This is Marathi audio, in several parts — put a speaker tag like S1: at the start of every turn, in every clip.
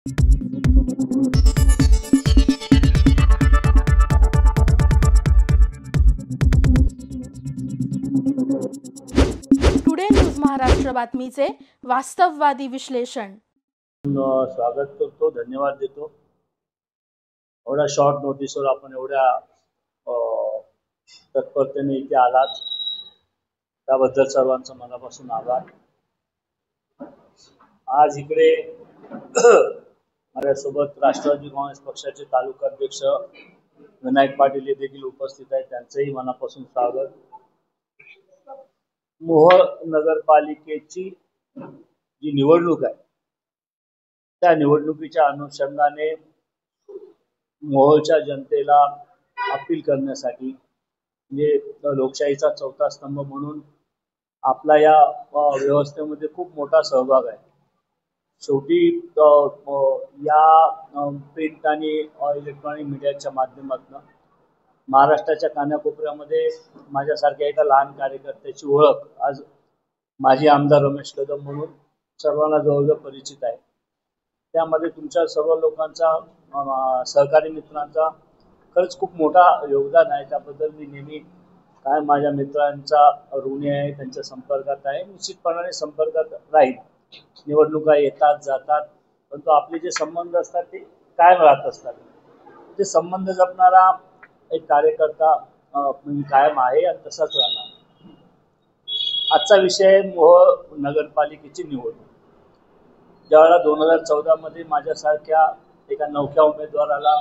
S1: टुडे न्यूज महाराष्ट्र बातमीचे वास्तववादी विश्लेषण.
S2: स्वागत करतो, धन्यवाद देतो. एवढ्या शॉर्ट नोटीसवर आपण एवढ्या तत्परतेने इथे आलात त्याबद्दल सर्वांचं मनापासून आभार. आज इकडे माझ्यासोबत राष्ट्रवादी काँग्रेस पक्षाचे तालुका अध्यक्ष विनायक पाटील हे देखील उपस्थित आहेत, त्यांचंही मनापासून स्वागत. मोहोळ नगरपालिकेची जी निवडणूक आहे त्या निवडणुकीच्या अनुषंगाने मोहोळच्या जनतेला अपील करण्यासाठी, म्हणजे लोकशाहीचा चौथा स्तंभ म्हणून आपला या व्यवस्थेमध्ये खूप मोठा सहभाग आहे. शेवटी या प्रिंट आणि इलेक्ट्रॉनिक मीडियाच्या माध्यमातून महाराष्ट्राच्या कानाकोपऱ्यामध्ये माझ्यासारख्या एका लहान कार्यकर्त्याची ओळख आज माजी आमदार रमेश कदम म्हणून सर्वांना जवळजवळ परिचित आहे. त्यामध्ये तुमच्या सर्व लोकांचा, सहकारी मित्रांचा खरंच खूप मोठा योगदान आहे. त्याबद्दल मी नेहमी काय माझ्या मित्रांचा ऋणी आहे, त्यांच्या संपर्कात आहे, निश्चितपणाने संपर्कात राहील. निवडणुका येतात जातात, परंतु आपले जे संबंध असतात ते कायम राहत असतात. ते संबंध जपणारा एक कार्यकर्ता मी कायम आहे आणि तसाच राहणार. आजचा विषय मोहोळ नगरपालिकेची निवडणूक. ज्यावेळेला 2014 मध्ये माझ्यासारख्या एका नवख्या उमेदवाराला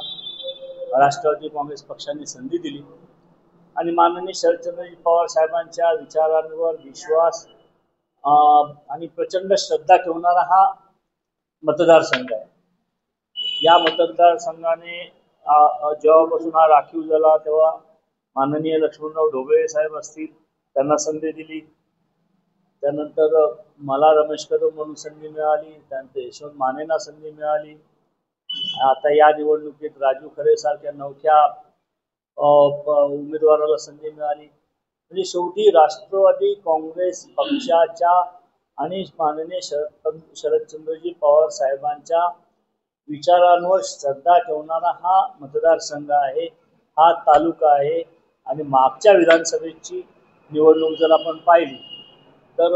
S2: राष्ट्रवादी काँग्रेस पक्षाने संधी दिली आणि माननीय शरदचंद्रजी पवार साहेबांच्या विचारांवर विश्वास आणि प्रचंड श्रद्धा ठेवणारा हा मतदारसंघ आहे. या मतदारसंघाने जेव्हापासून हा राखीव झाला तेव्हा माननीय लक्ष्मणराव ढोबळे साहेब असतील, त्यांना संधी दिली. त्यानंतर मला रमेश कदम म्हणून संधी मिळाली, त्यानंतर यशवंत मानेंना संधी मिळाली. आता या निवडणुकीत राजू खरे सारख्या नवख्या उमेदवाराला संधी मिळाली. म्हणजे शेवटी राष्ट्रवादी काँग्रेस पक्षाच्या आणि माननीय शरदचंद्रजी पवार साहेबांच्या विचारांवर श्रद्धा ठेवणारा हा मतदारसंघ आहे, हा तालुका आहे. आणि मागच्या विधानसभेची निवडणूक जर आपण पाहिली तर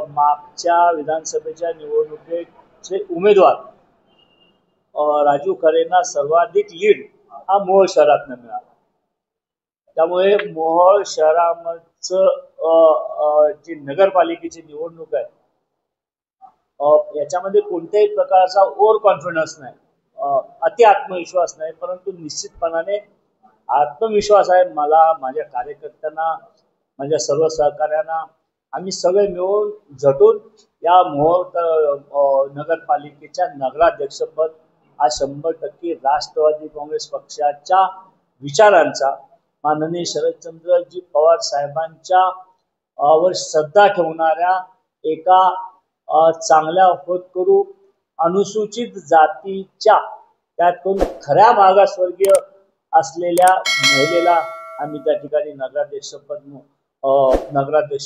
S2: मागच्या विधानसभेच्या निवडणुकीचे उमेदवार राजू खरेंना सर्वाधिक लीड हा मोहोळ शहरातनं मिळाला. त्यामुळे मोहोळ शहराचं जी नगरपालिकेची निवडणूक आहे याच्यामध्ये कोणत्याही प्रकारचा ओव्हर कॉन्फिडन्स नाही, अति आत्मविश्वास नाही, परंतु निश्चितपणाने आत्मविश्वास आहे मला, माझ्या कार्यकर्त्यांना, माझ्या सर्व सहकार्यांना. आम्ही सगळे मिळून झटून या मोहोळ नगरपालिकेच्या नगराध्यक्षपद हा 100% राष्ट्रवादी काँग्रेस पक्षाच्या विचारांचा, माननीय शरदचंद्रजी पवार साहेबांच्या वर श्रद्धा ठेवणाऱ्या एका चांगल्या होतकरू अनुसूचित जातीच्या, त्यातून खऱ्या मागासवर्गीय असलेल्या महिलेला आम्ही त्या ठिकाणी नगराध्यक्ष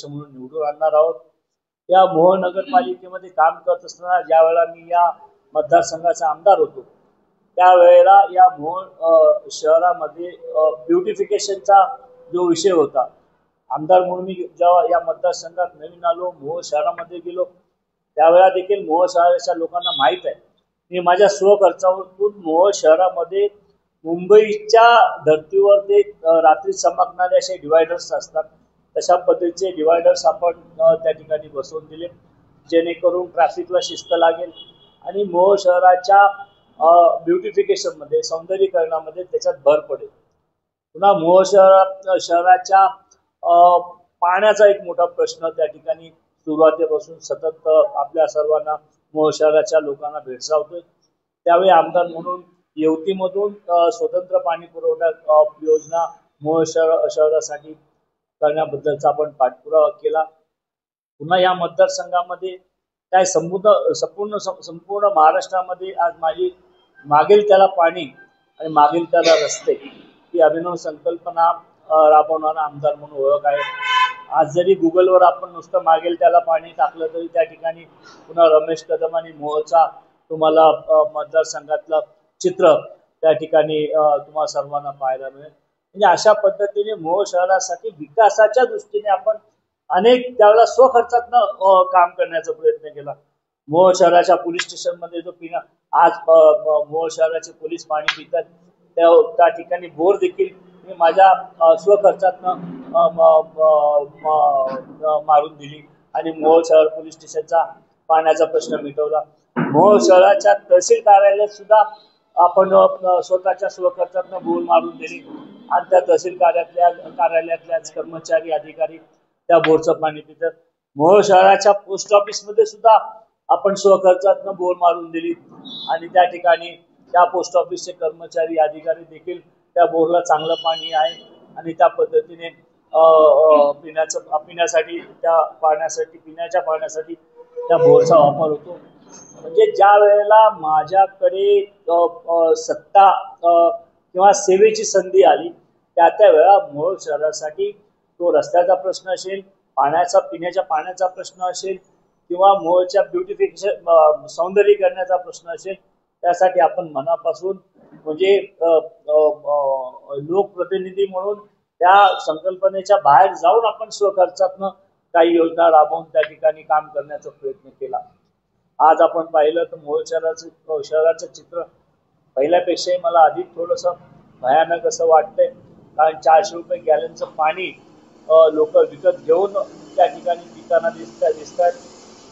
S2: म्हणून निवडून आणणार आहोत. या मोहोळ नगरपालिकेमध्ये काम करत असताना ज्या वेळेला मी या मतदारसंघाचा आमदार होतो त्यावेळेला या मोहोळ शहरामध्ये ब्युटिफिकेशनचा जो विषय होता, आमदार म्हणून मी जेव्हा या मतदारसंघात नवीन आलो, मोहोळ शहरामध्ये गेलो, त्यावेळेला देखील मोहोळ शहराच्या लोकांना माहीत आहे मी माझ्या स्वखर्चावरून मोहोळ शहरामध्ये मुंबईच्या धर्तीवर ते रात्री चमकणारे असे डिवायडर्स असतात, तशा पद्धतीचे डिवायडर्स आपण त्या ठिकाणी बसवून दिले, जेणेकरून ट्रॅफिकला शिस्त लागेल आणि मोहोळ शहराच्या ब्युटिफिकेशनमध्ये, सौंदर्यीकरणामध्ये त्याच्यात भर पडेल. पुन्हा मोहोळ शहराच्या पाण्याचा एक मोठा प्रश्न त्या ठिकाणी सुरुवातीपासून सतत आपल्या सर्वांना मोहोळ शहराच्या लोकांना भेडसावतोय. त्यावेळी आमदार म्हणून येवतीमधून स्वतंत्र पाणी पुरवठा योजना मोहोळ शहरासाठी करण्याबद्दलचा आपण पाठपुरावा केला. पुन्हा या मतदारसंघामध्ये काय संपूर्ण महाराष्ट्रामध्ये आज माझी मागेल त्याला पाणी आणि मागेल त्याला रस्ते ही अभिनव संकल्पना राबवणारा आमदार म्हणून ओळख आहे. आज जरी गुगलवर आपण नुसतं मागेल त्याला पाणी टाकलं तरी त्या ठिकाणी पुन्हा रमेश कदम आणि मोहोळचा तुम्हाला मतदारसंघातलं चित्र त्या ठिकाणी तुम्हाला सर्वांना पाहायला मिळेल. म्हणजे अशा पद्धतीने मोहोळ शहरासाठी विकासाच्या दृष्टीने आपण अनेक त्यावेळेला स्वखर्चातनं काम करण्याचा प्रयत्न केला. मोहोळ शहराच्या पोलीस स्टेशनमध्ये जो पिण्या आज मोहोळ शहराचे पोलीस पाणी पितात त्या ठिकाणी बोर देखील मी माझ्या स्वखर्चातनं मारून दिली आणि मोहोळ शहर पोलीस स्टेशनचा पाण्याचा प्रश्न मिटवला. मोहोळ शहराच्या तहसील कार्यालयात सुद्धा आपण स्वतःच्या स्वखर्चातनं बोर मारून दिली आणि त्या तहसील कार्यालयातल्याच कर्मचारी अधिकारी त्या बोरचं पाणी पितात. मोहोळ शहराच्या पोस्ट ऑफिसमध्ये सुद्धा आपण स्वखर्चातनं बोर मारून दिली आणि त्या ठिकाणी त्या पोस्ट ऑफिसचे कर्मचारी अधिकारी देखील त्या बोरला चांगलं पाणी आहे आणि त्या पद्धतीने पिण्यासाठी पिण्याच्या पाण्यासाठी त्या बोरचा वापर होतो. म्हणजे ज्या वेळेला माझ्याकडे सत्ता किंवा सेवेची संधी आली त्या वेळा मोहोळ शहरासाठी तो रस्त्याचा प्रश्न असेल, पिण्याच्या पाण्याचा प्रश्न असेल किंवा मोहोळच्या ब्युटिफिकेशन सौंदर्यीकरणाचा प्रश्न असेल, त्यासाठी आपण मनापासून म्हणजे लोकप्रतिनिधी म्हणून त्या संकल्पनेच्या बाहेर जाऊन आपण स्वखर्चातनं काही योजना राबवून त्या ठिकाणी काम करण्याचा प्रयत्न केला. आज आपण पाहिलं तर मोहोळ शहराचं चित्र पहिल्यापेक्षाही मला अधिक थोडंसं भयानक असं वाटतंय. कारण 400 रुपये गॅलनचं पाणी लोक विकत घेऊन त्या ठिकाणी पिताना दिसतात.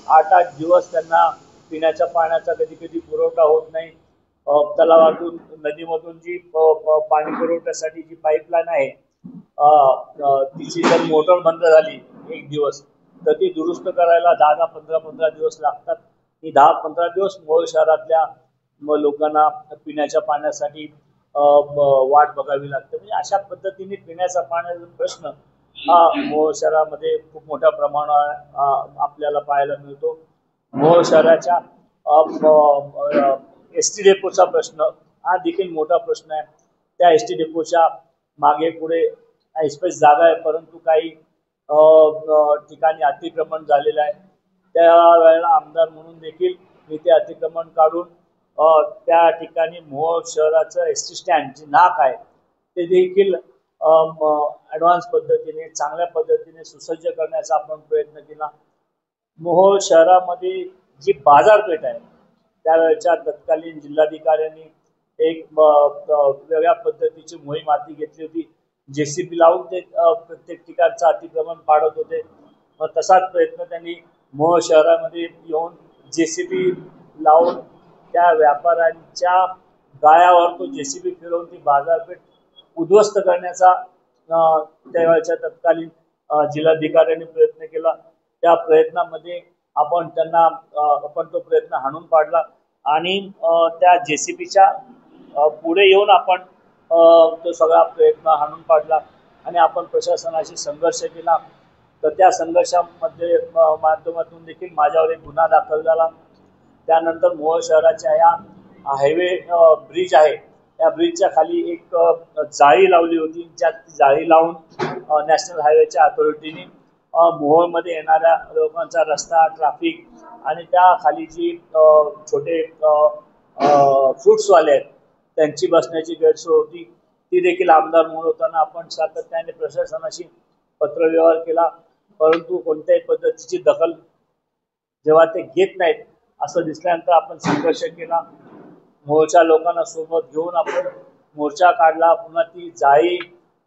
S2: 8-8 दिवस त्यांना पिण्याच्या पाण्याचा कधी कधी पुरवठा होत नाही. तलावातून नदीमधून जी पाणी पुरवठ्यासाठी जी पाईपलाईन आहे तिची जर मोटर बंद झाली एक दिवस तर ती दुरुस्त करायला 10-15 दिवस लागतात. ही 10-15 दिवस मोहोळ शहरातल्या लोकांना पिण्याच्या पाण्यासाठी वाट बघावी लागते. म्हणजे अशा पद्धतीने पिण्याचा पाण्याचा प्रश्न हा मोहोळ शहरामध्ये खूप मोठ्या प्रमाणावर आपल्याला पाहायला मिळतो. मोहोळ शहराच्या एसटी डेपोचा प्रश्न हा देखील मोठा प्रश्न आहे. त्या एसटी डेपोच्या मागे पुढे ऐसपैस जागा आहे, परंतु काही ठिकाणी अतिक्रमण झालेलं आहे. त्या वेळेला आमदार म्हणून देखील मी ते अतिक्रमण काढून त्या ठिकाणी मोहोळ शहराचं एसटी स्टँड जे नाक आहे ते देखील ॲडव्हान्स पद्धतीने चांगल्या पद्धतीने सुसज्ज करण्याचा आपण प्रयत्न केला. मोहोळ शहरामध्ये जी बाजारपेठ आहे त्यावेळेच्या तत्कालीन जिल्हाधिकाऱ्यांनी एक वेगळ्या पद्धतीची मोहीम हाती घेतली होती. JCB लावून ते प्रत्येक ठिकाणचं अतिक्रमण पाडत होते. मग तसाच प्रयत्न त्यांनी मोहोळ शहरामध्ये येऊन JCB लावून त्या व्यापाऱ्यांच्या गाळ्यावर तो JCB फिरवून ती बाजारपेठ उद्ध्वस्त करण्याचा त्यावेळेच्या तत्कालीन जिल्हाधिकाऱ्यांनी प्रयत्न केला. त्या प्रयत्नामध्ये आपण तो प्रयत्न हाणून पाडला आणि त्या JCBच्या पुढे येऊन आपण तो सगळा प्रयत्न हाणून पाडला आणि आपण प्रशासनाशी संघर्ष केला. तर त्या संघर्षामध्ये माध्यमातून देखील माझ्यावर एक गुन्हा दाखल झाला. त्यानंतर मोहोळ शहराच्या या हायवे ब्रिज आहे या ब्रिजच्या खाली एक जाळी लावली होती. ज्या जाळी लावून नॅशनल हायवेच्या अथॉरिटीने मोहोळमध्ये येणाऱ्या लोकांचा रस्ता ट्रॅफिक आणि त्या खाली जी छोटे फ्रुट्सवाले आहेत त्यांची बसण्याची गैरसोय होती ती देखील आमदार म्हणून होताना आपण सातत्याने प्रशासनाशी पत्रव्यवहार केला, परंतु कोणत्याही पद्धतीची दखल जेव्हा ते घेत नाहीत असं दिसल्यानंतर आपण संघर्ष केला. मोर्चा लोकांना सोबत घेऊन आपण मोर्चा काढला. पुन्हा ती जाळी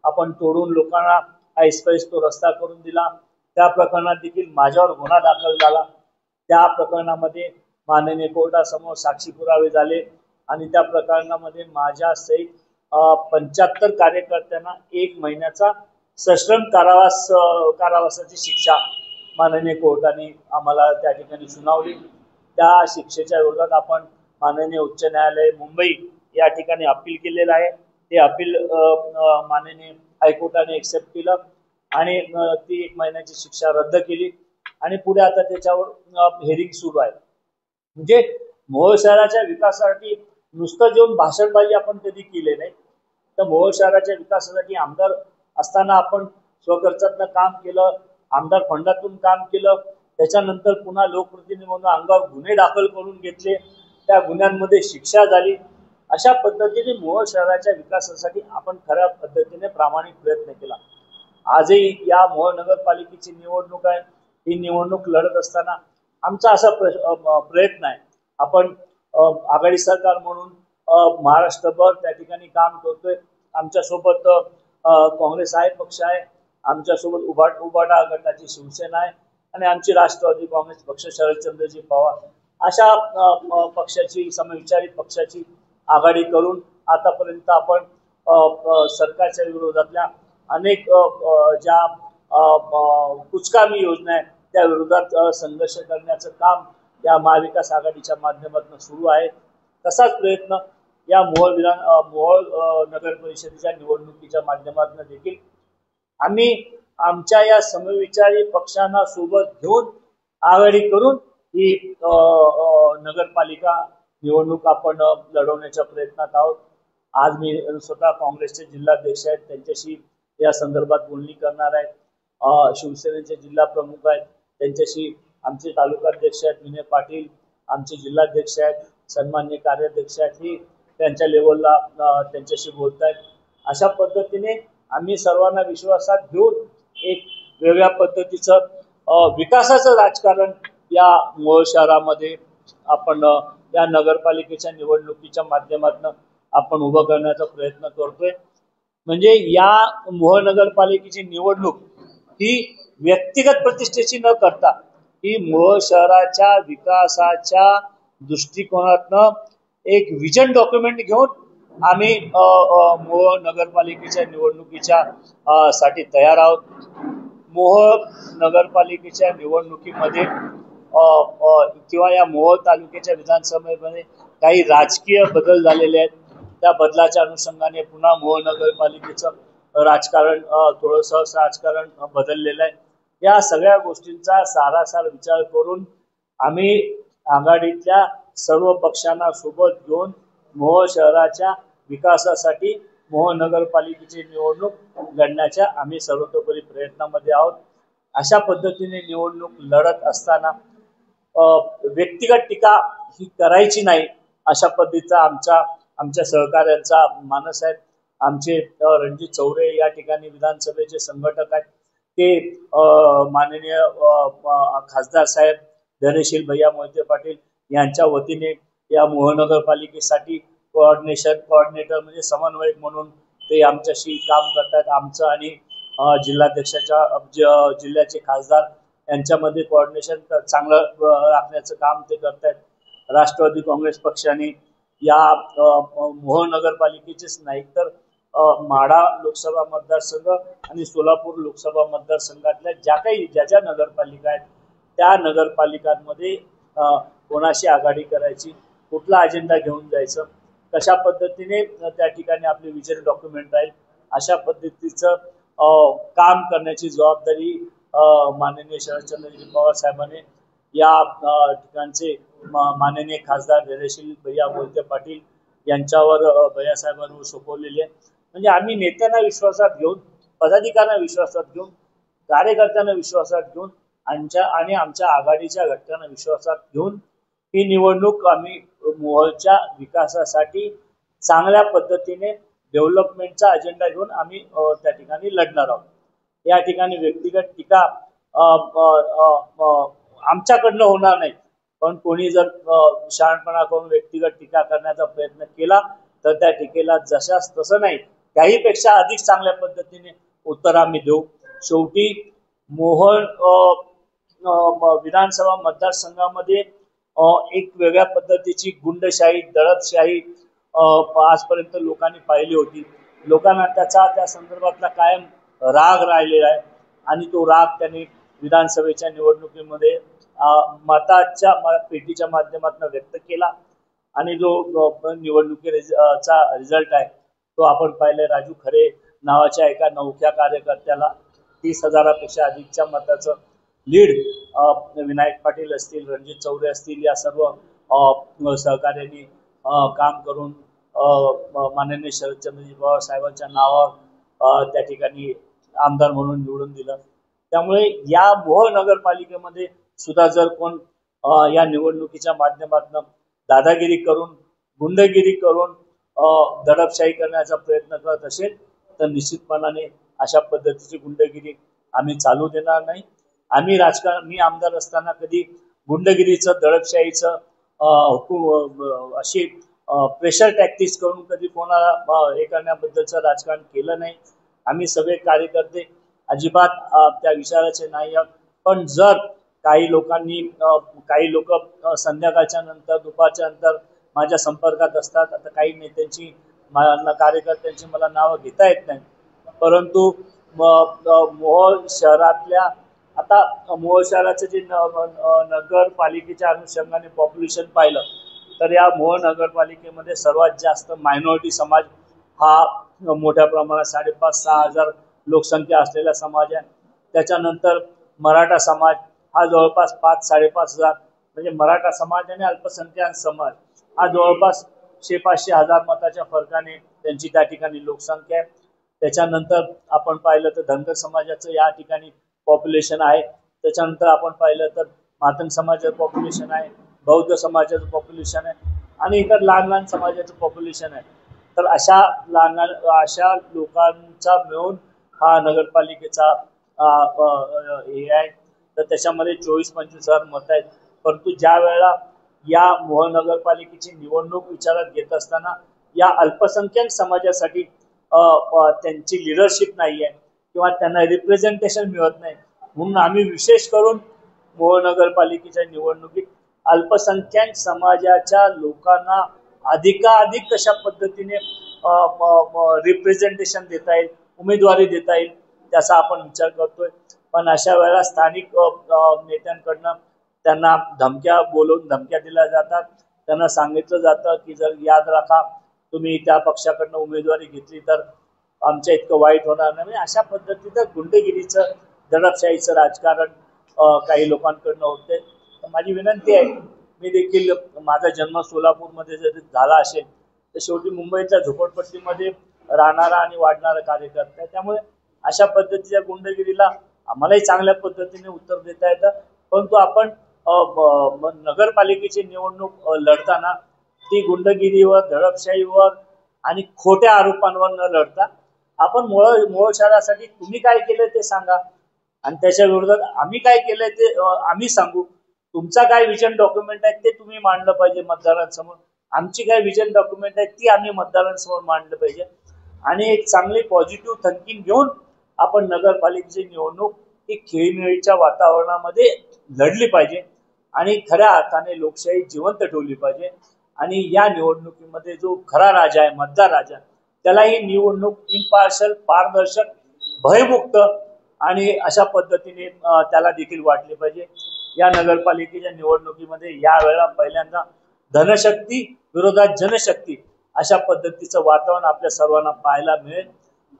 S2: आपण तोडून लोकांना ऐसपैस तो रस्ता करून दिला. त्या प्रकरणात देखील माझ्यावर गुन्हा दाखल झाला. त्या प्रकरणामध्ये माननीय कोर्टासमोर साक्षी पुरावे झाले आणि त्या प्रकरणामध्ये माझ्या सहित 75 कार्यकर्त्यांना 1 महिन्याचा सश्रम कारावासाची शिक्षा माननीय कोर्टाने आम्हाला त्या ठिकाणी सुनावली. त्या शिक्षेच्या विरोधात आपण माननीय उच्च न्यायालय मुंबई या ठिकाणी अपील केलेलं आहे. ते अपील माननीय हायकोर्टाने एक्सेप्ट केलं आणि ती 1 महिन्याची शिक्षा रद्द केली आणि पुढे आता त्याच्यावर हेरिंग सुरू आहे. म्हणजे मोहोळ शहराच्या विकासासाठी नुसतं जेवून भाषणबाजी आपण कधी केले नाही. तर मोहोळ शहराच्या विकासासाठी आमदार असताना आपण स्वखर्चातनं काम केलं, आमदार फंडातून काम केलं. त्याच्यानंतर पुन्हा लोकप्रतिनिधी म्हणून अंगावर गुन्हे दाखल करून घेतले त्या गुन्ह्यांमध्ये शिक्षा झाली. अशा पद्धतीने मोहोळ शहराच्या विकासासाठी आपण खऱ्या पद्धतीने प्रामाणिक प्रयत्न केला. आजही या मोहोळ नगरपालिकेची निवडणूक आहे. ही निवडणूक लढत असताना आमचा असा प्रयत्न आहे, आपण आघाडी सरकार म्हणून महाराष्ट्रभर त्या ठिकाणी काम करतोय. आमच्यासोबत काँग्रेस आहे, पक्ष आहे, आमच्यासोबत उबाटा गटाची शिवसेना आहे आणि आमची राष्ट्रवादी काँग्रेस पक्ष, शरदचंद्रजी पवार अशा पक्षाची, समविचारित पक्षाची आघाडी करून आतापर्यंत आपण सरकारच्या विरोधातल्या अनेक ज्या कुचकामी योजना आहेत त्या विरोधात संघर्ष करण्याचं काम या महाविकास आघाडीच्या माध्यमातून सुरू आहे. तसाच प्रयत्न या मोहोळ नगर परिषदेच्या निवडणुकीच्या माध्यमातून देखील आम्ही आमच्या या समविचारी पक्षांना सोबत घेऊन आघाडी करून ही नगरपालिका निवडणूक आपण लढवण्याच्या प्रयत्नात आहोत. आज मी स्वतः काँग्रेसचे जिल्हाध्यक्ष आहेत, त्यांच्याशी या संदर्भात बोलणी करणार आहेत. शिवसेनेचे जिल्हा प्रमुख आहेत, त्यांच्याशी आमचे तालुकाध्यक्ष आहेत विनय पाटील, आमचे जिल्हाध्यक्ष आहेत, सन्मान्य कार्याध्यक्ष आहेत, ही त्यांच्या लेवलला त्यांच्याशी बोलत आहेत. अशा पद्धतीने आम्ही सर्वांना विश्वासात घेऊन एक वेगळ्या पद्धतीचं विकासाचं राजकारण या मोहोळ शहरामध्ये आपण या नगरपालिकेच्या निवडणुकीच्या माध्यमातून आपण उभं करण्याचा प्रयत्न करतोय. म्हणजे या मोहोळ नगरपालिकेची निवडणूक ही व्यक्तिगत प्रतिष्ठेची न करता ही मोहोळ शहराच्या विकासाच्या दृष्टिकोनातनं एक विजन डॉक्युमेंट घेऊन आम्ही मोहोळ नगरपालिकेच्या निवडणुकीच्या साठी तयार आहोत. मोहोळ नगरपालिकेच्या निवडणुकीमध्ये किंवा या मोहोळ तालुक्याच्या विधानसभेमध्ये काही राजकीय बदल झालेले आहेत. त्या बदलाच्या अनुषंगाने पुन्हा मोहोळ नगरपालिकेचं राजकारण थोडंसं राजकारण बदललेलं आहे. या सगळ्या गोष्टींचा सारासार विचार करून आम्ही आघाडीतल्या सर्व पक्षांना सोबत घेऊन मोहोळ शहराच्या विकासासाठी मोहोळ नगरपालिकेची निवडणूक लढण्याच्या आम्ही सर्वतोपरी प्रयत्नामध्ये आहोत. अशा पद्धतीने निवडणूक लढत असताना व्यक्तिगत टीका ही करायची नाही, अशा पद्धतीचा आमच्या सहकार्यांचा मानस आहे. आमचे रणजित चौरे या ठिकाणी विधानसभेचे संघटक आहेत. ते माननीय खासदार साहेब धैर्यशील भैया मोहिते पाटील यांच्या वतीने या मोहोळ नगरपालिकेसाठी कोऑर्डिनेटर म्हणजे समन्वयक म्हणून ते आमच्याशी काम करतात. आमचं आणि जिल्हाध्यक्षाच्या जिल्ह्याचे खासदार यांच्यामध्ये कोऑर्डिनेशन चांगलं राखण्याचं काम ते करतात. राष्ट्रवादी काँग्रेस पक्षाने या मोहोळ नगरपालिकेचेच नाही तर माढा लोकसभा मतदारसंघ आणि सोलापूर लोकसभा मतदारसंघातल्या ज्या नगरपालिका आहेत त्या नगरपालिकांमध्ये कोणाशी आघाडी करायची, कुठला अजेंडा घेऊन जायचं, कशा पद्धतीने त्या ठिकाणी आपले विजन डॉक्युमेंट राहील, अशा पद्धतीचं काम करण्याची जबाबदारी माननीय शरदचंद्रजी पवार साहेबांनी या ठिकाणचे माननीय खासदार धैर्यशील भैया मोहिते पाटील यांच्यावर भैयासाहेबांवर सोपवलेली आहे. म्हणजे आम्ही नेत्यांना विश्वासात घेऊन, पदाधिकाऱ्यांना विश्वासात घेऊन, कार्यकर्त्यांना विश्वासात घेऊन आणि आमच्या आघाडीच्या घटकांना विश्वासात घेऊन ही निवडणूक आम्ही मोहोळच्या विकासासाठी चांगल्या पद्धतीने डेव्हलपमेंटचा अजेंडा घेऊन आम्ही त्या ठिकाणी लढणार आहोत. या ठिकाणी व्यक्तिगत टीका आमच्याकडनं होणार नाही, पण कोणी जर शहाणपणा करून व्यक्तिगत टीका करण्याचा प्रयत्न केला तर त्या टीकेला जशास तसं नाही, त्याहीपेक्षा अधिक चांगल्या पद्धतीने उत्तर आम्ही देऊ. शेवटी मोहोळ विधानसभा मतदारसंघामध्ये एक वेगळ्या पद्धतीची गुंडशाही, दडपशाही आजपर्यंत लोकांनी पाहिली होती. लोकांना त्या संदर्भातला कायम राग राहिलेला आहे आणि तो राग त्यांनी विधानसभेच्या निवडणुकीमध्ये मताच्या पेटीच्या माध्यमातून व्यक्त केला आणि जो निवडणुकीचा रिझल्ट आहे तो आपण पाहिले. राजू खरे नावाच्या एका नवख्या कार्यकर्त्याला 30,000पेक्षा अधिकच्या मताचं लीड विनायक पाटील असतील, रणजित चौरे असतील, या सर्व सहकार्यांनी काम करून माननीय शरदचंद्रजी पवार साहेबांच्या नावावर त्या ठिकाणी आमदार म्हणून निवडून दिलं. त्यामुळे या मोहोळ नगरपालिकेमध्ये सुद्धा जर कोण या निवडणुकीच्या माध्यमातून दादागिरी करून गुंडगिरी करून दडपशाही करण्याचा प्रयत्न करत असेल तर निश्चितपणाने अशा पद्धतीची गुंडगिरी आम्ही चालू देणार नाही. आम्ही मी आमदार असताना कधी गुंडगिरीचं दडपशाहीचं अशी प्रेशर टॅक्टिक्स करून कधी कोणाला हे करण्याबद्दलचं राजकारण केलं नाही. आम्ही सगळे कार्यकर्ते अजिबात त्या विचाराचे नाही आहोत. पण जर काही लोक संध्याकाळच्या नंतर दुपारच्या नंतर माझ्या संपर्कात असतात. आता काही नेत्यांची कार्यकर्त्यांची मला नावं घेता येत नाही, परंतु मोहोळ शहरातल्या आता मोहोळ शहराचं जे नगरपालिकेच्या अनुषंगाने पॉप्युलेशन पाहिलं तर या मोहोळ नगरपालिकेमध्ये सर्वात जास्त मायनॉरिटी समाज हा मोठ्या प्रमाणात 5,500-6 हजार लोकसंख्या असलेला समाज आहे. त्याच्यानंतर मराठा समाज हा जवळपास 5-5.5 हजार, म्हणजे मराठा समाज आणि अल्पसंख्याक समाज हा जवळपास 500 हजार मताच्या फरकाने त्यांची त्या ठिकाणी लोकसंख्या आहे. त्याच्यानंतर आपण पाहिलं तर धनगर समाजाचं या ठिकाणी पॉप्युलेशन आहे. त्याच्यानंतर आपण पाहिलं तर मातंग समाजाचं पॉप्युलेशन आहे, बौद्ध समाजाचं पॉप्युलेशन आहे आणि इतर लहान लहान समाजाचं पॉप्युलेशन आहे. तर अशा लोकांचा मिळून हा नगरपालिकेचा हे आहे. तर त्याच्यामध्ये 24-25 हजार मतं आहेत. परंतु ज्या वेळेला या मोहोळ नगरपालिकेची निवडणूक विचारात घेत असताना या अल्पसंख्याक समाजासाठी त्यांची लिडरशिप नाही आहे किंवा त्यांना रिप्रेझेंटेशन मिळत नाही, म्हणून आम्ही विशेष करून मोहोळ नगरपालिकेच्या निवडणुकीत अल्पसंख्याक समाजाच्या लोकांना अधिकाधिक कशा पद्धतीने रिप्रेझेंटेशन देता येईल, उमेदवारी देता येईल त्याचा आपण विचार करतोय. पण अशा वेळेला स्थानिक नेत्यांकडनं त्यांना धमक्या दिल्या जातात. त्यांना सांगितलं जातं की जर याद राखा तुम्ही त्या पक्षाकडनं उमेदवारी घेतली तर आमच्या इतकं वाईट होणार नाही. अशा पद्धतीचं गुंडगिरीचं दडपशाहीचं राजकारण काही लोकांकडनं होते. माझी विनंती आहे, मी देखील माझा जन्म सोलापूरमध्ये जर झाला असेल तर शेवटी मुंबईच्या झोपडपट्टीमध्ये राहणारा आणि वाढणारा कार्यकर्ता आहे. त्यामुळे अशा पद्धतीच्या गुंडगिरीला आम्हालाही चांगल्या पद्धतीने उत्तर देता येतं. परंतु आपण नगरपालिकेची निवडणूक लढताना ती गुंडगिरीवर, दडपशाहीवर आणि खोट्या आरोपांवर न लढता आपण मोहोळ शहरासाठी तुम्ही काय केलं ते सांगा आणि त्याच्या विरोधात आम्ही काय केलंय ते आम्ही सांगू. तुमचा काय विजन डॉक्युमेंट आहे ते तुम्ही मांडलं पाहिजे मतदारांसमोर. आमची काय विजन डॉक्युमेंट आहे ती आम्ही मतदारांसमोर मांडलं पाहिजे आणि एक चांगली पॉझिटिव्ह थिंकिंग घेऊन आपण नगरपालिकेची निवडणूक ही खेळीमेळीच्या वातावरणामध्ये लढली पाहिजे आणि खऱ्या अर्थाने लोकशाही जिवंत ठेवली पाहिजे. आणि या निवडणुकीमध्ये जो खरा राजा आहे, मतदार राजा, त्याला ही निवडणूक इम्पार्शल, पारदर्शक, भयमुक्त आणि अशा पद्धतीने त्याला देखील वाटले पाहिजे. या नगरपालिकेच्या निवडणुकीमध्ये यावेळेला पहिल्यांदा धनशक्ती विरोधात जनशक्ती अशा पद्धतीचं वातावरण आपल्या सर्वांना पाहायला मिळेल.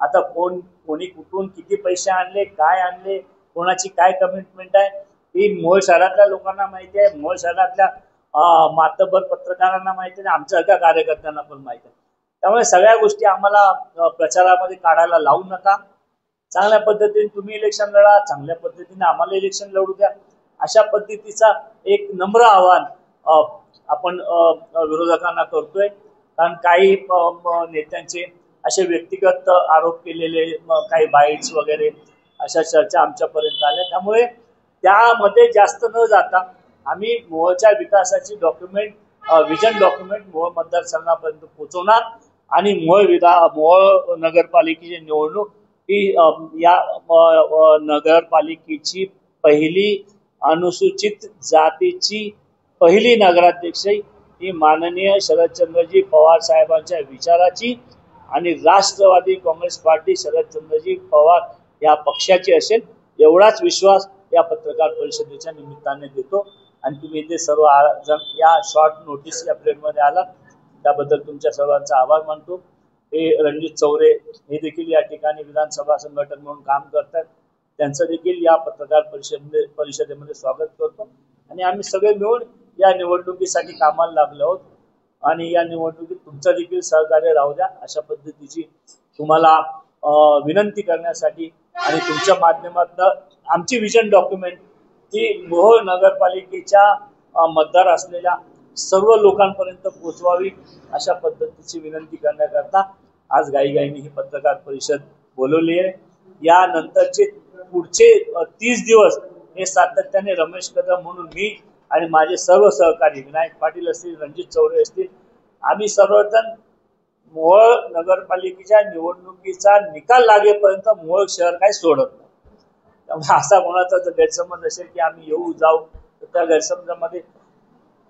S2: आता कोणी कुठून किती पैसे आणले, काय आणले, कोणाची काय कमिटमेंट आहे ही मोहोळ शहरातल्या लोकांना माहिती आहे, मोहोळ शहरातल्या मातबर पत्रकारांना माहिती आहे, आमच्यासारख्या कार्यकर्त्यांना पण माहिती आहे. त्यामुळे सगळ्या गोष्टी आम्हाला प्रचारामध्ये काढायला लावू नका. चांगल्या पद्धतीने तुम्ही इलेक्शन लढा, चांगल्या पद्धतीने आम्हाला इलेक्शन लढू द्या. अशा पद्धतीचा एक नम्र आवाहन आपण विरोधकांना करतोय. कारण काही नेत्यांचे असे व्यक्तिगत आरोप केलेले काही बाईट्स वगैरे अशा चर्चा आमच्यापर्यंत आल्या. त्यामुळे त्यामध्ये जास्त न जाता आम्ही मोहोळच्या विकासाची विजन डॉक्युमेंट मोहोळ मतदारसंघापर्यंत पोहोचवणार आणि मोहोळ नगरपालिकेची निवडणूक ही या नगरपालिकेची पहिली अनुसूचित जातीची पहिली नगराध्यक्ष ही माननीय शरदचंद्रजी पवार साहेबांच्या विचाराची आणि राष्ट्रवादी काँग्रेस पार्टी शरदचंद्रजी पवार या पक्षाची असेल एवढाच विश्वास या पत्रकार परिषदेच्या निमित्ताने देतो. आणि तुम्ही इथे सर्व जण या शॉर्ट नोटीस या पिरियडमध्ये आलात त्याबद्दल तुमच्या सर्वांचा आभार मानतो. हे रणजित चौरे हे देखील या ठिकाणी विधानसभा संघटक म्हणून काम करतात, त्यांचं देखील या पत्रकार परिषदेमध्ये स्वागत करतो. आणि आम्ही सगळे मिळून या निवडणुकीसाठी कामाला लागलो आहोत आणि या निवडणुकीत तुमचं देखील सहकार्य राहू द्या अशा पद्धतीची तुम्हाला विनंती करण्यासाठी आणि तुमच्या माध्यमातून आमची विजन डॉक्युमेंट ही मोहोळ नगरपालिकेच्या मतदार असलेल्या सर्व लोकांपर्यंत पोहोचवावी अशा पद्धतीची विनंती करण्याकरता आज घाईघाईने ही पत्रकार परिषद बोलवली आहे. यानंतरचे पुढचे 30 दिवस हे सातत्याने रमेश कदम म्हणून मी आणि माझे सर्व सहकारी विनायक पाटील असतील, रणजित चौरे असतील, आम्ही सर्वजण मोहोळ नगरपालिकेच्या निवडणुकीचा निकाल लागेपर्यंत मोहोळ शहर काही सोडत नाही. त्यामुळे असा कोणाचा जर गैरसमज असेल की आम्ही येऊ जाऊ तर त्या गैरसमजामध्ये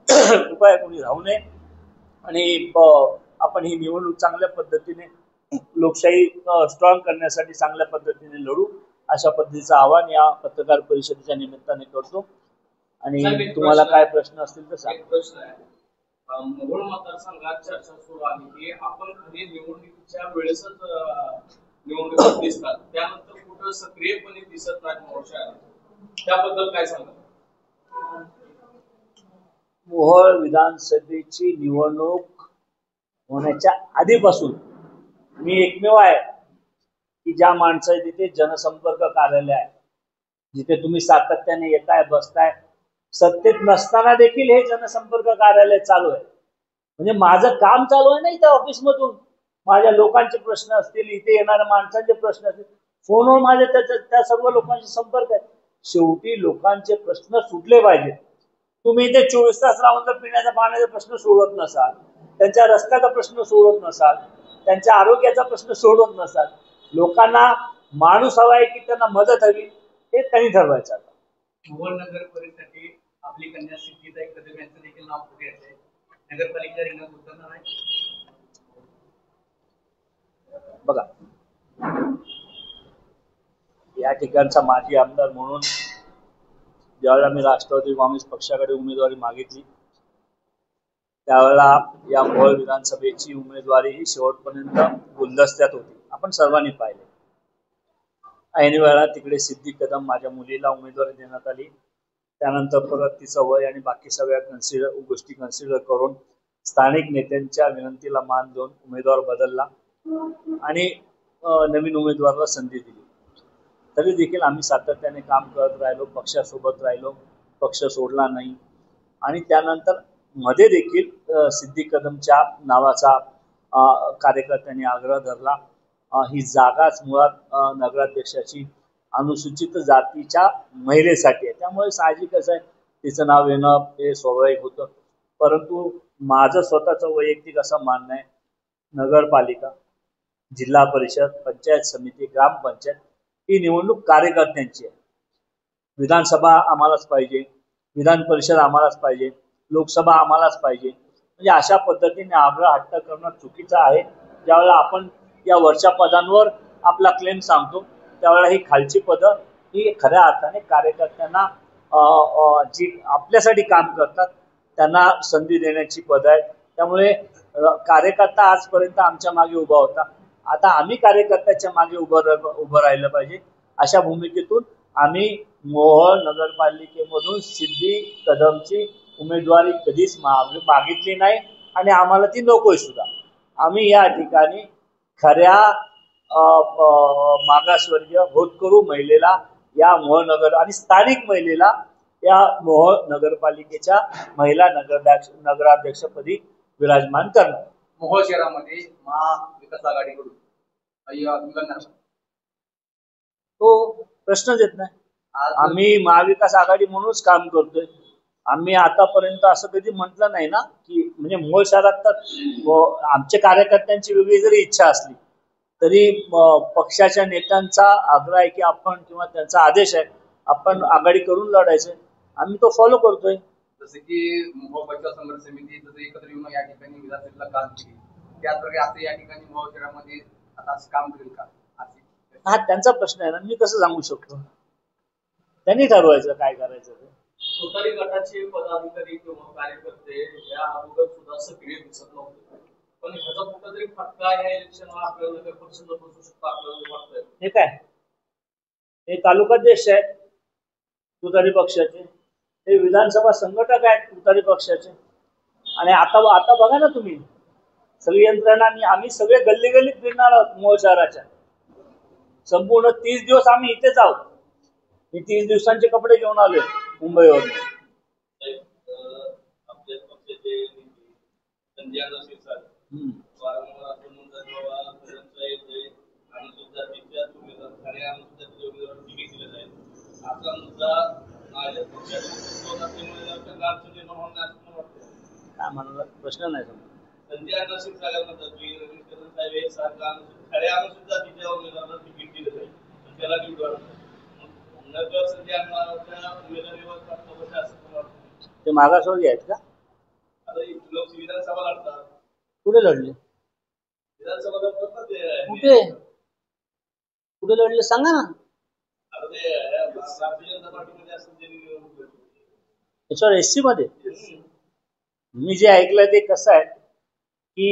S2: कृपया कोणी राहू नये आणि आपण ही निवडणूक चांगल्या पद्धतीने लोकशाही स्ट्रॉंग करण्यासाठी चांगल्या पद्धतीने लढू अशा पद्धतीचं आवाहन या पत्रकार परिषदेच्या निमित्ताने करतो. आणि तुम्हाला काय प्रश्न असतील तर सांगा.
S3: मोहोळ मतदारसंघात चर्चा सुरू आहे की आपण खरी निवडणुकीच्या वेळेसच निवडणुकीत दिसतात, त्यानंतर कुठं सक्रियपणे दिसत नाही मोहोळ शहरात, त्याबद्दल काय सांगा.
S2: मोहोळ विधानसभेची निवडणूक होण्याच्या आधीपासून मी एकमेव आहे की ज्या माणसं तिथे जनसंपर्क कार्यालय आहे, जिथे तुम्ही सातत्याने येताय बसताय, सत्तेत नसताना देखील हे जनसंपर्क कार्यालय चालू आहे. म्हणजे माझं काम चालू आहे ना इथे ऑफिसमधून. माझ्या लोकांचे प्रश्न असतील, इथे येणाऱ्या माणसांचे प्रश्न असतील, फोनवर माझे त्या सर्व लोकांशी संपर्क आहे. शेवटी लोकांचे प्रश्न सुटले पाहिजेत. तुम्ही इथे 24 तास राहून जर पिण्याच्या पाण्याचा प्रश्न सोडवत नसाल, त्यांच्या रस्त्याचा प्रश्न सोडवत नसाल, त्यांच्या आरोग्याचा प्रश्न सोडवत नसाल, लोकांना माणूस हवा आहे की त्यांना मदत हवी, हे त्यांनी ठरवायचं.
S3: मोहोळ नगर परिषदेसाठी आपली कन्या सिद्धिताई कदम यांचं देखील नाव पुढे येते. नगरपालिका रिंगणात उतरणार आहे.
S2: बघा, या ठिकाणचा माजी आमदार म्हणून ज्यावेळेला मी राष्ट्रवादी काँग्रेस पक्षाकडे उमेदवारी मागितली त्यावेळेला या मोहोळ विधानसभेची उमेदवारी ही शेवटपर्यंत गुलदस्त्यात होती. आपण सर्वांनी पाहिले. ऐन वेळेला तिकडे सिद्धी कदम माझ्या मुलीला उमेदवारी देण्यात आली. त्यानंतर परत तिचं वय आणि बाकी सगळ्या गोष्टी कन्सिडर करून स्थानिक नेत्यांच्या विनंतीला मान देऊन उमेदवार बदलला आणि नवीन उमेदवाराला संधी दिली. तरी देखील आम्ही सातत्याने काम करत राहिलो, पक्षासोबत राहिलो, पक्ष सोडला नाही. आणि त्यानंतर मध्ये देखील सिद्धी कदमच्या नावाचा कार्यकर्त्यांनी आग्रह धरला. ही जागाच मुळात नगराध्यक्षाची अनुसूचित जातीच्या महिलेसाठी आहे, त्यामुळे साहजिकच आहे तिचं नाव येणं हे स्वाभाविक होतं. परंतु माझं स्वतःचं वैयक्तिक असं मानणं आहे, नगरपालिका, जिल्हा परिषद, पंचायत समिती, ग्रामपंचायत ही निवडणूक कार्यकर्त्यांची आहे. विधानसभा आम्हालाच पाहिजे, विधान परिषद आम्हालाच पाहिजे, लोकसभा आम्हालाच पाहिजे. म्हणजे अशा पद्धतीने आग्रह हट्ट करणं चुकीचं आहे. ज्यावेळेला आपण या वरच्या पदांवर आपला क्लेम सांगतो त्यावेळेला ही खालची पदं ही खऱ्या अर्थाने कार्यकर्त्यांना जी आपल्यासाठी काम करतात त्यांना संधी देण्याची पदं आहेत. त्यामुळे कार्यकर्ता आजपर्यंत आमच्या मागे उभा होता, आता आम्ही कार्यकर्त्याच्या मागे उभं राहिलं पाहिजे. अशा भूमिकेतून आम्ही मोहोळ नगरपालिकेमधून सिद्धी कदमची उमेदवारी कधीच मागितली नाही आणि आम्हाला ती नकोय सुद्धा. आम्ही या ठिकाणी खऱ्या मागासवर्गीय होतकरू महिलेला या मोहोळ नगर आणि स्थानिक महिलेला या मोहोळ नगरपालिकेच्या महिला नगराध्यक्षपदी विराजमान करणार.
S3: मोहोळ शहरामध्ये महाविकास आघाडीकडून
S2: तो प्रश्नच येत नाही. आम्ही महाविकास आघाडी म्हणूनच काम करतोय. आम्ही आतापर्यंत असं कधी म्हटलं नाही ना की म्हणजे मोहोळ शहरात तर आमच्या कार्यकर्त्यांची वेगळी जरी इच्छा असली तरी पक्षाच्या नेत्यांचा आग्रह आहे की आपण किंवा त्यांचा आदेश आहे आपण आघाडी करून लढायचं. आम्ही तो फॉलो करतोय.
S3: जसे की मोहोळ पंचायत संघर्ष समिती जसं एकत्र येऊन या ठिकाणी विधानसभेला काम केली, त्याचप्रकारे आता या ठिकाणी मोहोळ शहरामध्ये आता असं काम करेल का?
S2: हा त्यांचा प्रश्न आहे ना, मी कसं सांगू शकतो. त्यांनी ठरवायचं काय करायचं ते.
S3: तुतारी गटाचे पदाधिकारी किंवा कार्यकर्ते या अगोदर सुद्धा सक्रिय दिसत नव्हते, पण ह्याचा कुठेतरी फटका या इलेक्शनला आपल्याला परिषद बसू शकतो आपल्याला वाटतंय.
S2: हे काय हे तालुकाध्यक्ष आहेत तुतारी पक्षाचे, हे विधानसभा संघटक आहेत तुतारी पक्षाचे. आणि आता बघा ना तुम्ही सगळी यंत्रणा आम्ही सगळे गल्ली गल्लीत फिरणार आहोत मोहोळ शहराच्या. संपूर्ण 30 दिवस आम्ही इथेच आहोत. मी 30 दिवसांचे कपडे घेऊन आलोय मुंबईवरून.
S3: आपल्या पक्षाचे संजय अण्णा शिरसाट वारंवार असं म्हणतात बाबा खऱ्यांचा येतोय अनुसूचित जातीच्या उमेदवार खऱ्या अनुसूचित जातीच्या उमेदवारांना तिकीट दिलं जाईल असा मुद्दा माझ्या पक्षाच्या असल्यामुळे त्यांना अडचण निर्माण होणार असं वाटतं.
S2: काय म्हणाला प्रश्न नाही समजा.
S3: संजय अण्णा शिरसाट म्हणतात की रमेश कदम साहेब हे सारखा खऱ्या अनुसूचित जातीच्या उमेदवारांना तिकीट दिलं जाईल त्याला निवडून नगर संजय अण्णाच्या उमेदवारीवर असं वाटतं.
S2: ते मागासवर्गीय आहेत का?
S3: आता लोक विधानसभा लढतात.
S2: कुठे लढले?
S3: विधानसभा लढतात ना ते.
S2: कुठे कुठे लढले सांगा ना.
S3: आता ते भारतीय जनता पार्टीमध्ये असं
S2: त्याच्यावर एससी मध्ये मी जे ऐकलं ते कसं आहे की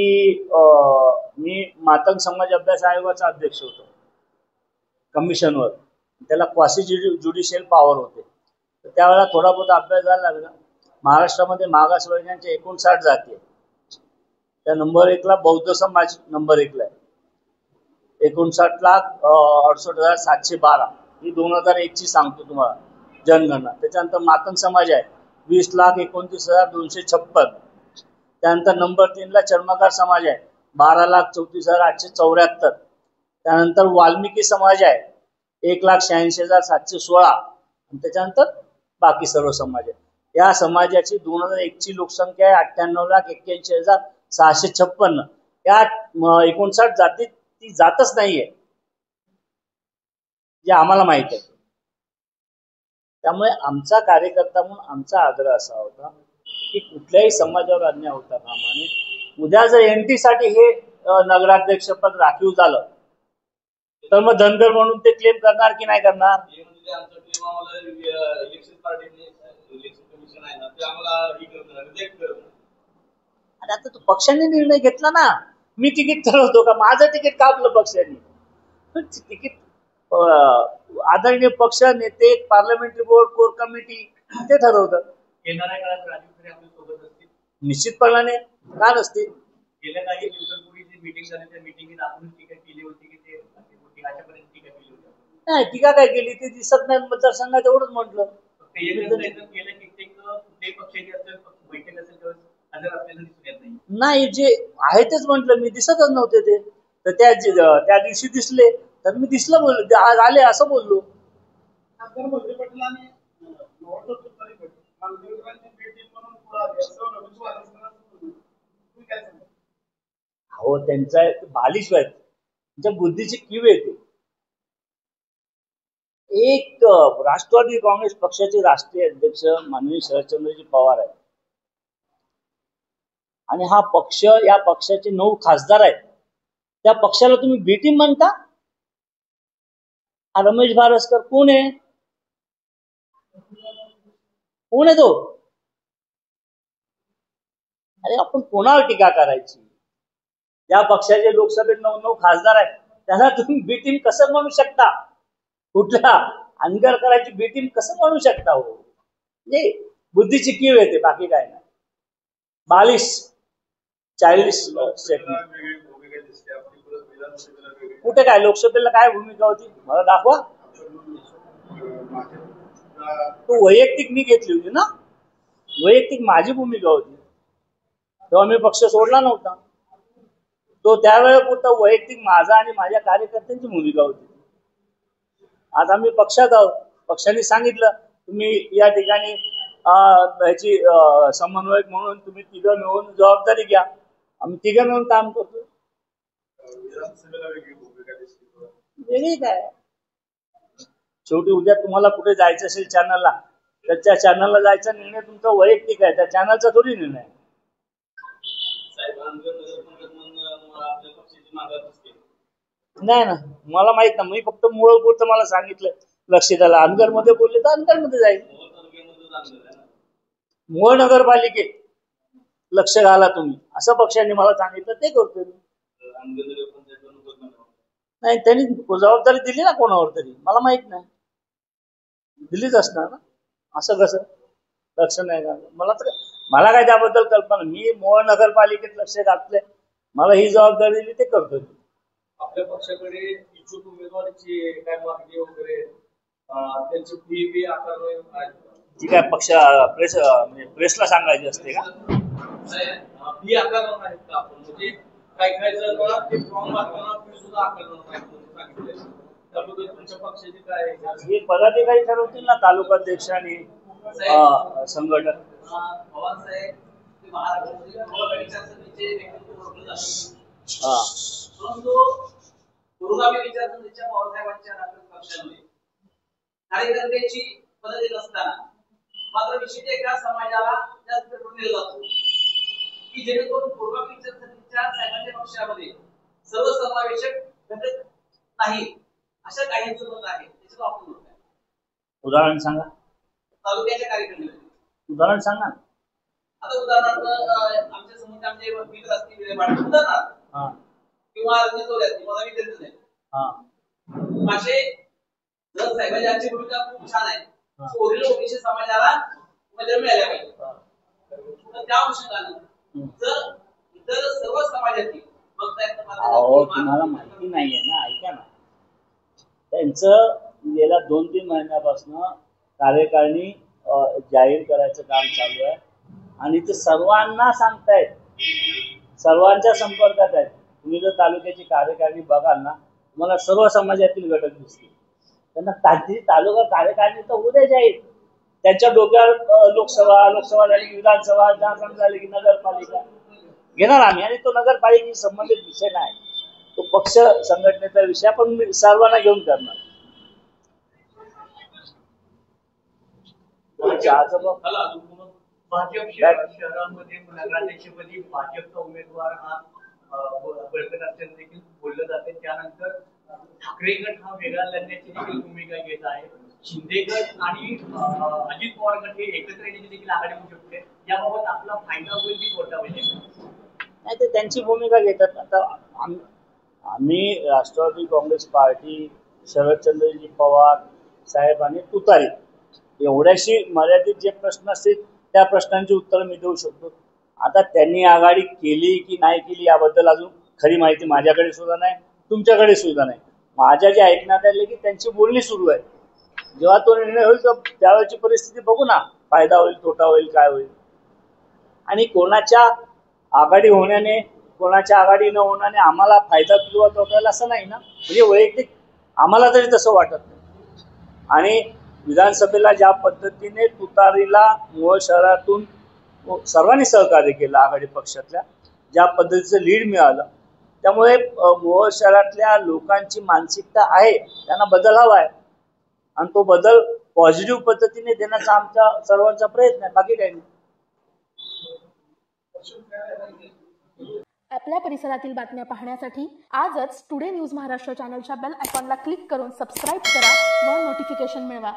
S2: मी मातंग समाज अभ्यास आयोगाचा अध्यक्ष होतो कमिशनवर. त्याला क्वासी ज्युडिशियल पॉवर होते. तर त्यावेळेला थोडा बहुत अभ्यास झाला लागला. महाराष्ट्रामध्ये मागासवर्गीयांच्या 59 जाती आहेत. त्या नंबर 1 ला बौद्ध समाज नंबर 1 ला आहे. 59,68,712 ही 2001 ची सांगतो तुम्हाला जनगणना. त्याच्यानंतर मातंग समाज आहे 20,29,256. त्यानंतर नंबर 3 ला चर्मकार समाज आहे 12,34,874. त्यानंतर वाल्मिकी समाज आहे 1,86,716. आणि त्याच्यानंतर बाकी सर्व समाज आहे. या समाजाची 2001 ची लोकसंख्या आहे 98,81,656. या 59 जातीत ती जातच नाहीये जे आम्हाला माहित आहे. त्यामुळे आमचा कार्यकर्ता म्हणून आमचा आग्रह असा होता की कुठल्याही समाजावर अन्याय होता कामा नये. उद्या जर एनटी साठी हे नगराध्यक्ष पद राखीव झालं तर मग धनगर म्हणून ते क्लेम करणार की नाही करणार? अरे आता तो पक्षाने निर्णय घेतला ना. मी तिकीट ठरवतो का? माझं तिकीट कापलं पक्षाने. तिकीट आदरणीय पक्ष नेते पार्लमेंटरी बोर्ड कोर कमिटी ते ठरवतात.
S3: येणाऱ्या काळात राजीव खरे आपल्या सोबत असतील
S2: निश्चितपणाने का नसते.
S3: गेल्या काही दिवसांपूर्वी जी मीटिंग झाली त्या मीटिंगेत आपण टीका केली होती की ते आतापर्यंत टीका केली होती.
S2: नाही टीका काय केली ते दिसत नाही मतदारसंघात एवढंच म्हटलं.
S3: केलं की ते पक्षाची असेल बैठक असेल तर हजर आपल्याला दिसून येत नाही.
S2: नाही जे आहे तेच म्हटलं मी. दिसतच नव्हते ते. तर त्या दिवशी दिसले तर मी दिसलं बोललो आज आले असं बोललो. हो त्यांचा बालिश आहेत. त्यांच्या बुद्धीची कीव येते. एक राष्ट्रवादी काँग्रेस पक्षाचे राष्ट्रीय अध्यक्ष माननीय शरदचंद्रजी पवार आहेत आणि हा पक्ष या पक्षाचे 9 खासदार आहेत. त्या पक्षाला तुम्ही बी टीम म्हणता? हा रमेश भारसकर कोण आहे? कोण आहे तो? अरे आपण कोणावर टीका करायची? ज्या पक्षाचे लोकसभेत 9 खासदार आहेत त्याला तुम्ही बी टीम कसं म्हणू शकता? कुठला अंगर करायची बी टीम कसं म्हणू शकता? हो म्हणजे बुद्धीची कीव येते बाकी काय नाही. 42-40 स्टेटमेंट कुठे काय लोकसभेला काय भूमिका होती मला दाखवा. तो वैयक्तिक मी घेतली होती ना. वैयक्तिक माझी भूमिका होती तेव्हा मी पक्ष सोडला नव्हता. तो त्यावेळेपुरता वैयक्तिक माझा आणि माझ्या कार्यकर्त्यांची भूमिका होती. आज आम्ही पक्षात आहोत. पक्षाने सांगितलं तुम्ही या ठिकाणी ह्याची समन्वयक म्हणून तुम्ही तिघं मिळून जबाबदारी घ्या. आम्ही तिघं मिळून काम करतो. वेगळी काय शेवटी उद्या तुम्हाला कुठे जायचं असेल चॅनलला तर त्या चॅनलला जायचा निर्णय तुमचा वैयक्तिक आहे. त्या चॅनलचा थोडी निर्णय आहे. नाही ना मला माहित ना. मी फक्त मुळपुरतं मला सांगितलं लक्ष द्यायला. अनगर मध्ये बोलले तर अनगर मध्ये जाईल. मोहोळ नगरपालिकेत लक्ष घाला तुम्ही असं पक्षाने मला सांगितलं ते करतोय मी. नाही त्यांनी जबाबदारी दिली ना कोणावर तरी मला माहित नाही. दिलीच असणार ना. असं कसं लक्ष नाही घालत? मला काय त्याबद्दल कल्पना. मी मोहोळ नगरपालिकेत लक्ष घातलंय. मला ही जबाबदारी दिली ते करतोय.
S3: आपल्या पक्षाकडे इच्छुक उमेदवाराची काय मागणी वगैरे त्यांची फी बी आकारणे
S2: ती काय पक्ष प्रेसला सांगायची असते का?
S3: फी आकारणार नाहीत का आपण? म्हणजे काही जण ते फॉर्म भरताना फी सुद्धा आकारणार नाहीत म्हणून सांगितलंय. त्याबद्दल तुमच्या पक्षाची काय?
S2: हे पदाधिकारी ठरवतील ना, तालुकाध्यक्ष आणि संघटक.
S4: पवार साहेब महाराष्ट्राचे पूर्वगामी विचारसरणीचे नेतृत्व ओळखलं जातं. परंतु पुरोगामी विचारसरणीच्या पवार साहेबांच्या पक्षामध्ये कार्यकर्त्याची पदं देत असताना मात्र विशिष्ट एका समाजाला जास्त करून दिला जातो की जेणेकरून पुरोगामी विचारसरणीच्या साहेबांच्या पक्षामध्ये सर्वसमावेशक घटक नाही अशा काहींचं मत आहे. त्याचं आपण म्हणत आहे.
S2: उदाहरण सांगा.
S4: तालुक्याच्या कार्यकर्त्यांमध्ये
S2: उदाहरण सांगा.
S4: आता उदाहरणार्थ आमच्या समोर आमचे मित्र असतील विलेपाट उदाहरणार्थ किंवा रणजित असतील मला विचारायचं नाही. असे जर साहेबांची आजची भूमिका खूप छान आहे, ओरिजिनल ओबीसी समाजाला उमेदवार मिळाल्या पाहिजे. तर त्या अनुषंगाने जर इतर सर्व समाजातील
S2: तुम्हाला माहिती नाहीये ना, ऐका ना. त्यांचं गेल्या 2-3 महिन्यापासून कार्यकारिणी जाहीर करायचं काम चालू आहे आणि ते सर्वांना सांगतायत, सर्वांच्या संपर्कात आहेत. तुम्ही जर तालुक्याची कार्यकारिणी बघाल ना, तुम्हाला सर्व समाजातील घटक दिसतील. त्यांना तालुका कार्यकारिणी तर उद्या जाईल. त्यांच्या डोक्यावर लोकसभा झाली की विधानसभा, झाली की नगरपालिका घेणार आम्ही. आणि तो नगरपालिकेशी संबंधित विषय नाही, तो पक्ष संघटनेचा विषय, पण सर्वांना घेऊन करणार.
S5: भाजप शहरामध्ये नगराध्यक्षपदी भाजपचा उमेदवार हा बळकट असल्याचं देखील बोललं जाते. त्यानंतर ठाकरे गट हा वेगळा लढण्याची देखील भूमिका घेत आहे. शिंदे गट आणि अजित पवार गट हे एकत्र येण्याची देखील आघाडी होऊ शकते. याबाबत आपला फायदा होईल की तोटा होईल?
S2: नाही, ते त्यांची भूमिका घेतात. आता आम्ही राष्ट्रवादी काँग्रेस पार्टी, शरदचंद्रजी पवार साहेब आणि तुतारी एवढ्याशी मर्यादित जे प्रश्न असतील त्या प्रश्नांची उत्तर मी देऊ शकतो. आता त्यांनी आघाडी केली की नाही केली याबद्दल अजून खरी माहिती माझ्याकडे सुद्धा नाही, तुमच्याकडे सुद्धा नाही. माझ्या जे ऐकण्यात आले की त्यांची बोलणी सुरू आहे. जेव्हा तो निर्णय होईल त्यावेळेची परिस्थिती बघू ना, फायदा होईल, तोटा होईल, काय होईल. आणि कोणाच्या आघाडी होण्याने, कोणाच्या आघाडी न होण्याने आम्हाला फायदा किंवा तोटा असं नाही ना. म्हणजे वैयक्तिक आम्हाला तरी तसं वाटत नाही. आणि विधानसभेला ज्या पद्धतीने तुतारीला मोहोळ शहरातून सर्वांनी सहकार्य केलं, आघाडी पक्षातल्या ज्या पद्धतीचं लीड मिळालं, त्यामुळे मोहोळ शहरातल्या लोकांची मानसिकता आहे, त्यांना बदल हवा आहे. आणि तो बदल पॉझिटिव्ह पद्धतीने देण्याचा आमचा सर्वांचा प्रयत्न आहे, बाकी काही नाही.
S1: आपल्या परिसरातील बातम्या पाहण्यासाठी आजच टुडे न्यूज महाराष्ट्र चॅनलच्या बेल आयकॉनला क्लिक करून सबस्क्राईब करा व नोटिफिकेशन मिळवा.